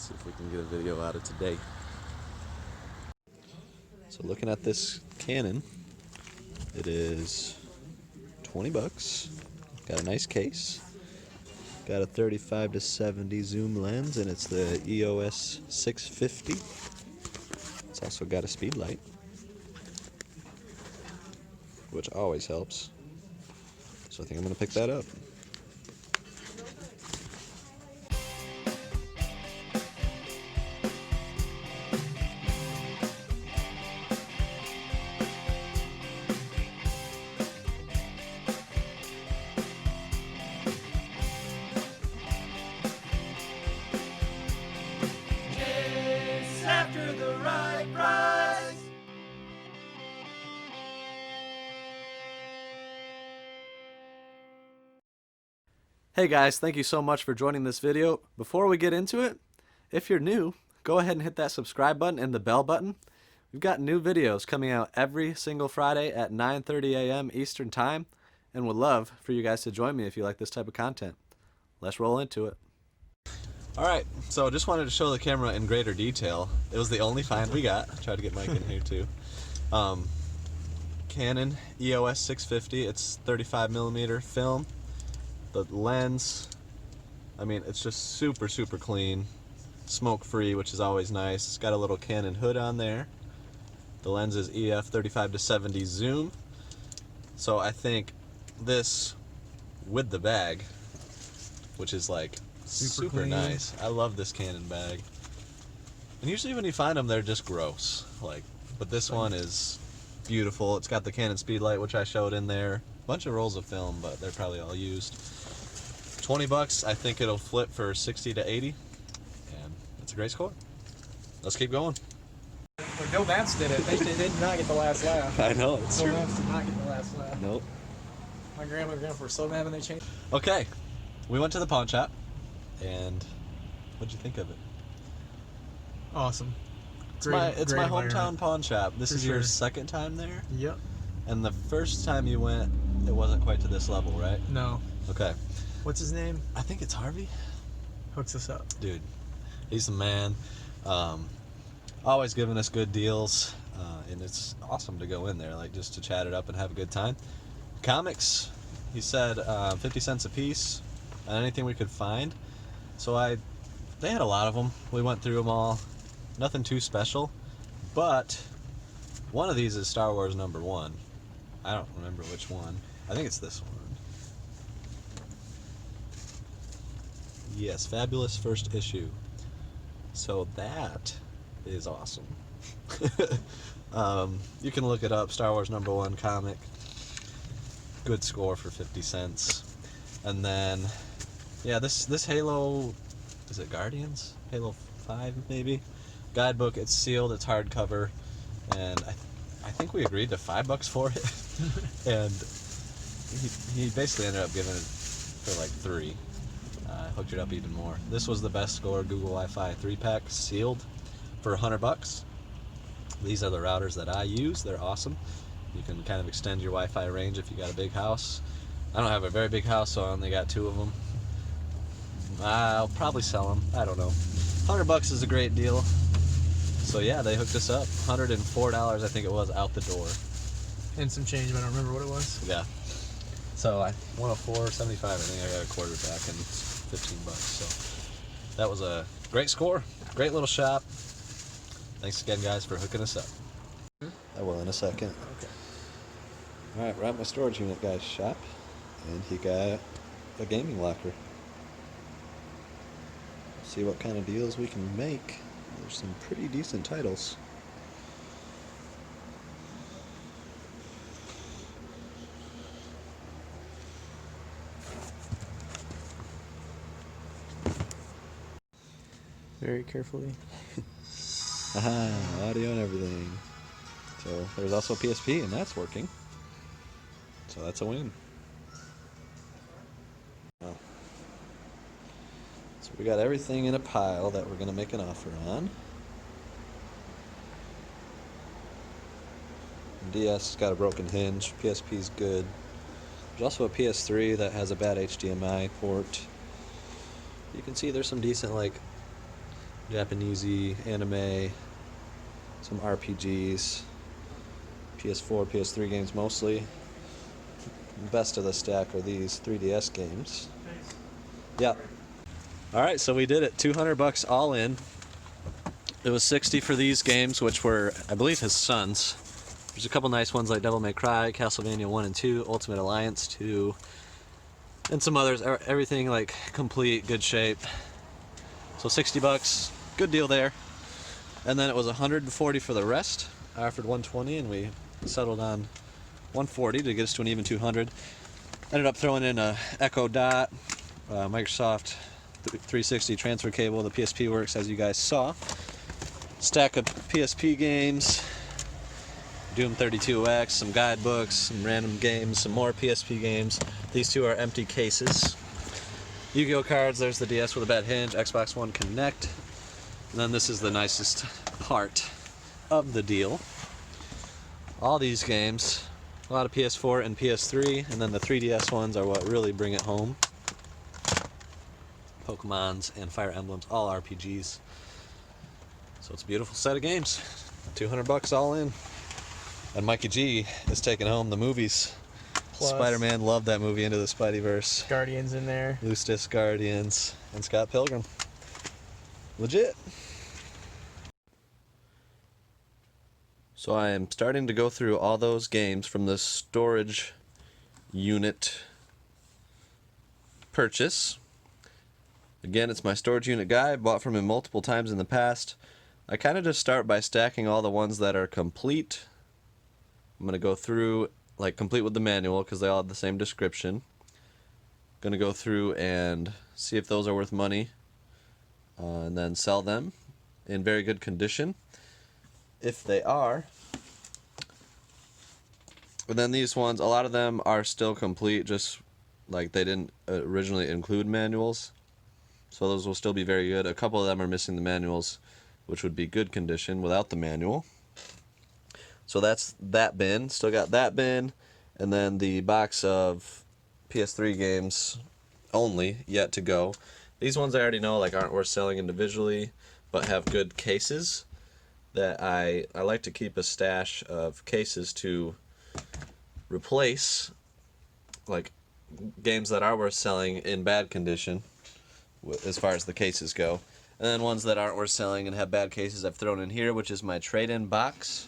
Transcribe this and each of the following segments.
Let's see if we can get a video out of today. So looking at this Canon, it is 20 bucks. Got a nice case. Got a 35 to 70 zoom lens, and it's the EOS 650. It's also got a speed light, which always helps. So I think I'm going to pick that up. Chase after the right price. Hey guys, thank you so much for joining this video. Before we get into it, if you're new, go ahead and hit that subscribe button and the bell button. We've got new videos coming out every single Friday at 9:30 a.m. Eastern Time, and would love for you guys to join me if you like this type of content. Let's roll into it. Alright, so just wanted to show the camera in greater detail. It was the only find we got. I tried to get Mike in here too. Canon EOS 650, it's 35mm film. The lens, I mean, it's just super clean, smoke free, which is always nice. It's got a little Canon hood on there. The lens is EF 35 to 70 zoom. So I think this with the bag, which is like super nice. I love this Canon bag. And usually when you find them, they're just gross. But this one is beautiful. It's got the Canon speedlight, which I showed in there. Bunch of rolls of film, but they're probably all used. 20 bucks, I think it'll flip for 60 to 80, and it's a great score. Let's keep going. When Bill Vance did it, they did not get the last laugh. I know, it's Bill true. Vance did not get the last laugh. Nope. My grandma and grandpa were so mad when they changed. Okay, we went to the pawn shop, and what'd you think of it? Awesome. It's my hometown pawn shop. This is your sure. second time there? Yep. And the first time you went, it wasn't quite to this level, right? No. Okay. What's his name? I think it's Harvey. Hooks us up. Dude, he's the man. Always giving us good deals, and it's awesome to go in there, just to chat it up and have a good time. Comics, he said 50 cents a piece on anything we could find. So they had a lot of them. We went through them all. Nothing too special, but one of these is Star Wars #1. I don't remember which one. I think it's this one. Yes, fabulous first issue. So that is awesome. You can look it up, Star Wars #1 comic. Good score for 50 cents. And then, yeah, this Halo, is it Guardians? Halo 5 maybe? Guidebook, it's sealed, it's hardcover, and I think we agreed to $5 for it. And he basically ended up giving it for like $3. Hooked it up even more. This was the best score, Google Wi-Fi 3-pack, sealed, for $100. These are the routers that I use. They're awesome. You can kind of extend your Wi-Fi range if you got a big house. I don't have a very big house, so I only got 2 of them. I'll probably sell them. I don't know. $100 is a great deal. So yeah, they hooked us up. $104, I think it was, out the door. And some change, but I don't remember what it was. Yeah. So $104.75. I think I got a quarter back and $15. So that was a great score. Great little shop. Thanks again, guys, for hooking us up. I will in a second. Okay. All right, we're at my storage unit guy's shop, and he got a gaming locker. See what kind of deals we can make. There's some pretty decent titles. Very carefully. Aha, audio and everything. So there's also a PSP, and that's working. So that's a win. Oh. So we got everything in a pile that we're going to make an offer on. DS got a broken hinge. PSP's good. There's also a PS3 that has a bad HDMI port. You can see there's some decent Japanese anime, some RPGs, PS4, PS3 games mostly. Best of the stack are these 3DS games. Yep. Alright, so we did it. 200 bucks all in. It was 60 for these games, which were, I believe, his son's. There's a couple nice ones like Devil May Cry, Castlevania 1 and 2, Ultimate Alliance 2, and some others. Everything like complete, good shape. So 60 bucks, good deal there. And then it was 140 for the rest. I offered 120 and we settled on 140 to get us to an even 200. Ended up throwing in a Echo Dot, Microsoft 360 transfer cable. The PSP works, as you guys saw. Stack of PSP games, Doom 32X, some guidebooks, some random games, some more PSP games. These two are empty cases. Yu-Gi-Oh cards, there's the DS with a bad hinge, Xbox One Connect. And then this is the nicest part of the deal. All these games, a lot of PS4 and PS3, and then the 3DS ones are what really bring it home. Pokemons and Fire Emblems, all RPGs. So it's a beautiful set of games. 200 bucks all in. And Mikey G is taking home the movies. Plus Spider-Man, loved that movie, Into the Spideyverse. Guardians in there. Loose Disc Guardians, and Scott Pilgrim. Legit. So I am starting to go through all those games from the storage unit purchase. Again, it's my storage unit guy. I bought from him multiple times in the past. I kind of just start by stacking all the ones that are complete. I'm going to go through, like, complete with the manual because they all have the same description. Going to go through and see if those are worth money and then sell them in very good condition. If they are, but then these ones, a lot of them are still complete, just like they didn't originally include manuals. So those will still be very good. A couple of them are missing the manuals, which would be good condition without the manual. So that's that bin. Still got that bin. And then the box of PS3 games only yet to go. These ones I already know like aren't worth selling individually, but have good cases that I like to keep a stash of cases to replace like games that are worth selling in bad condition as far as the cases go. And then ones that aren't worth selling and have bad cases I've thrown in here, which is my trade-in box.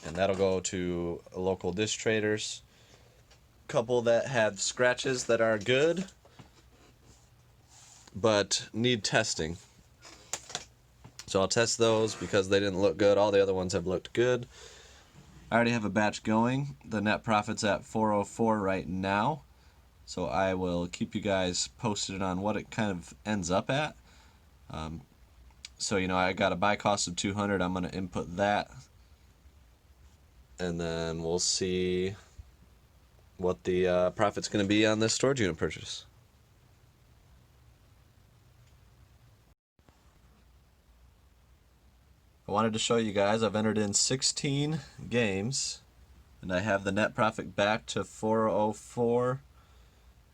And that'll go to local disc traders. Couple that have scratches that are good but need testing. So I'll test those because they didn't look good. All the other ones have looked good. I already have a batch going. The net profit's at 404 right now. So I will keep you guys posted on what it kind of ends up at. So, you know, I got a buy cost of 200. I'm going to input that. And then we'll see what the profit's going to be on this storage unit purchase. I wanted to show you guys I've entered in 16 games and I have the net profit back to 404.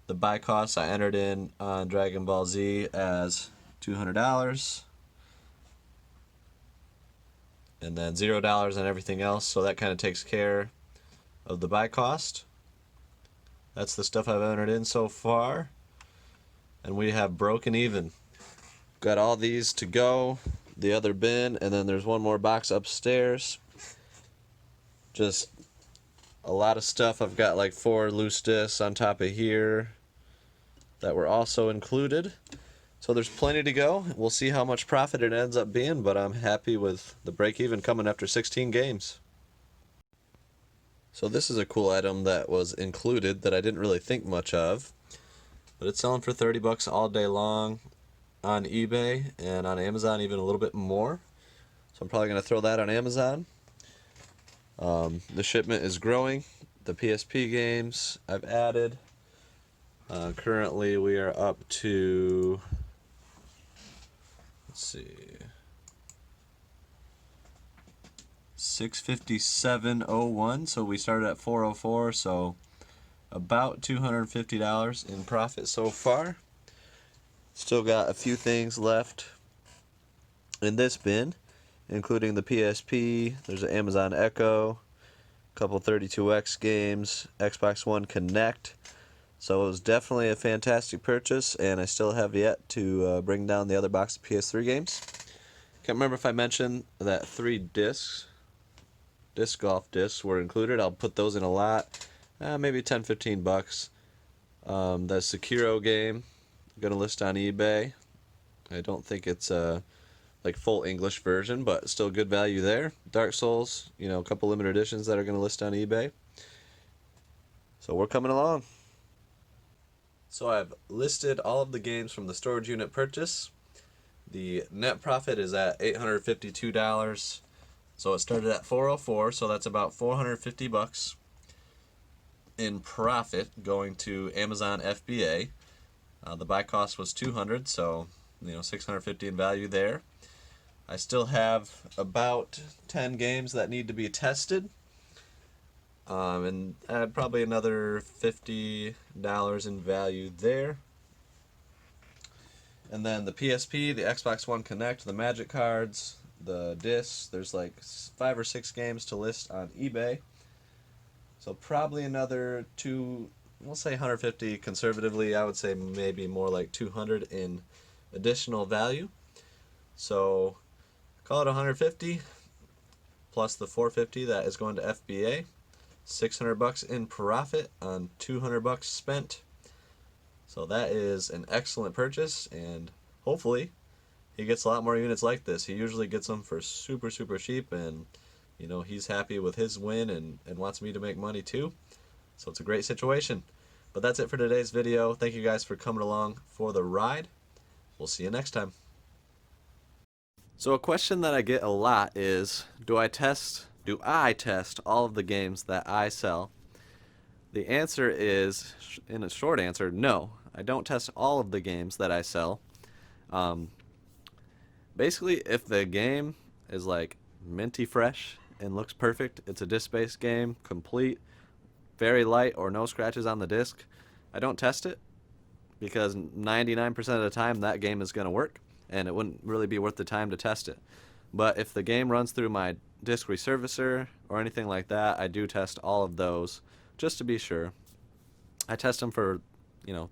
The buy cost I entered in on Dragon Ball Z as $200 and then $0 on everything else, so that kind of takes care of the buy cost. That's the stuff I've entered in so far, and we have broken even. Got all these to go, the other bin, and then there's one more box upstairs. Just a lot of stuff. I've got like 4 loose discs on top of here that were also included. So there's plenty to go. We'll see how much profit it ends up being, but I'm happy with the break even coming after 16 games. So this is a cool item that was included that I didn't really think much of, but it's selling for 30 bucks all day long on eBay and on Amazon even a little bit more. So I'm probably going to throw that on Amazon. The shipment is growing. The PSP games I've added. Currently we are up to, let's see, 657.01. So we started at 404, so about $250 in profit so far. Still got a few things left in this bin, including the PSP. There's an Amazon Echo, a couple 32X games, Xbox One Connect. So it was definitely a fantastic purchase, and I still have yet to bring down the other box of PS3 games. Can't remember if I mentioned that 3 disc golf discs were included. I'll put those in a lot, maybe $10-15. That Sekiro game, I'm gonna list on eBay. I don't think it's a like full English version, but still good value there. Dark Souls, a couple limited editions that are gonna list on eBay. So we're coming along. So I've listed all of the games from the storage unit purchase. The net profit is at $852. So it started at $404, so that's about $450 in profit going to Amazon FBA. The buy cost was $200, so $650 in value there. I still have about 10 games that need to be tested, and add probably another $50 in value there. And then the PSP, the Xbox One Connect, the Magic cards, the discs, there's like 5 or 6 games to list on eBay. So probably another we'll say 150 conservatively. I would say maybe more like 200 in additional value. So call it 150 plus the 450 that is going to FBA. $600 in profit on $200 spent. So that is an excellent purchase, and hopefully he gets a lot more units like this. He usually gets them for super cheap, and he's happy with his win and wants me to make money too. So it's a great situation. But that's it for today's video. Thank you guys for coming along for the ride. We'll see you next time. So a question that I get a lot is, do I test all of the games that I sell? The answer is, in a short answer, no. I don't test all of the games that I sell. Basically, if the game is like minty fresh and looks perfect, it's a disc-based game, complete, very light or no scratches on the disc, I don't test it, because 99% of the time that game is going to work, and it wouldn't really be worth the time to test it. But if the game runs through my disc resurfacer or anything like that, I do test all of those just to be sure. I test them for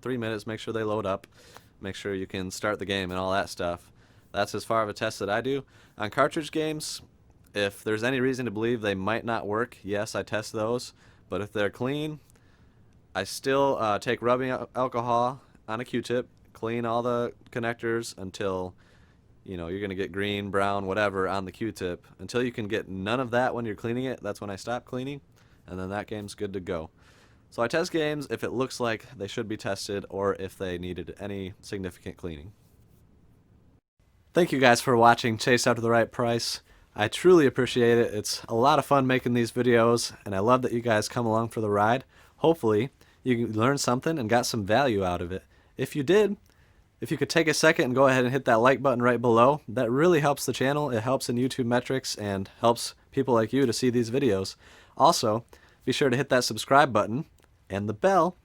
3 minutes, make sure they load up, make sure you can start the game and all that stuff. That's as far of a test that I do. On cartridge games, if there's any reason to believe they might not work, yes, I test those. But if they're clean, I still take rubbing alcohol on a Q-tip, clean all the connectors until you're going to get green, brown, whatever on the Q-tip. Until you can get none of that when you're cleaning it, that's when I stop cleaning, and then that game's good to go. So I test games if it looks like they should be tested or if they needed any significant cleaning. Thank you guys for watching Chase After the Right Price. I truly appreciate it. It's a lot of fun making these videos, and I love that you guys come along for the ride. Hopefully you learned something and got some value out of it. If you did, if you could take a second and go ahead and hit that like button right below, that really helps the channel. It helps in YouTube metrics and helps people like you to see these videos. Also, be sure to hit that subscribe button and the bell.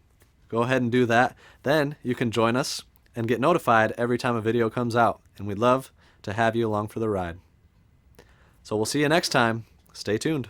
Go ahead and do that. Then you can join us and get notified every time a video comes out. And we'd love to have you along for the ride. So we'll see you next time. Stay tuned.